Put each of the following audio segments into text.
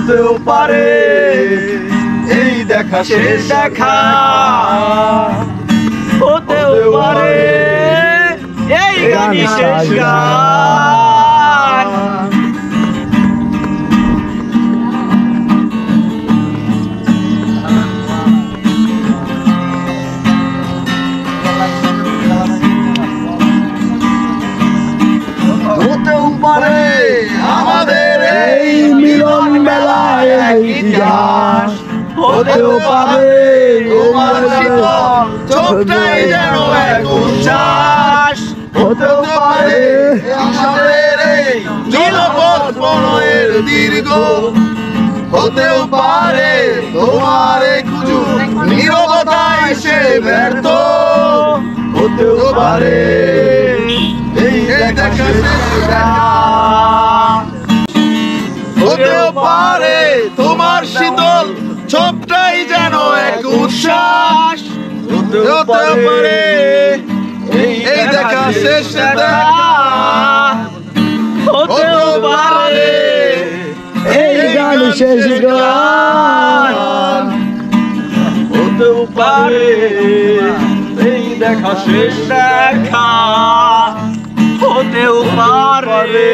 হতেও পারে এই দেখা শেষ দেখা, হতেও পারে এই গানই শেষ গান। হতেও পারে আমাদের এই মিলন মেলায় এক ইতিহাস, হতেও পারে তোমার শীতল চোখটাই যেন এক উচ্ছ্বাস, হতেও পারে আমাদের এই জনপদ প্রণয়ের দীর্ঘ, হতেও পারে তোমার এই খুঁজু নীরবতায় সে ব্যর্থ, হতেও পারে এই দেখা শেষ দেখা, হতেও পারে তোমার শীতল ছোপটাই যেন এক উচ্ছ্বাস, হতেও পারে এই দেখা শেষ দেখা, হতেও পারে এই গান শেষ গান, হতেও পারে এই দেখা শেষ দেখা, হতেও পারে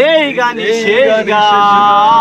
এই গানই শেষ গান।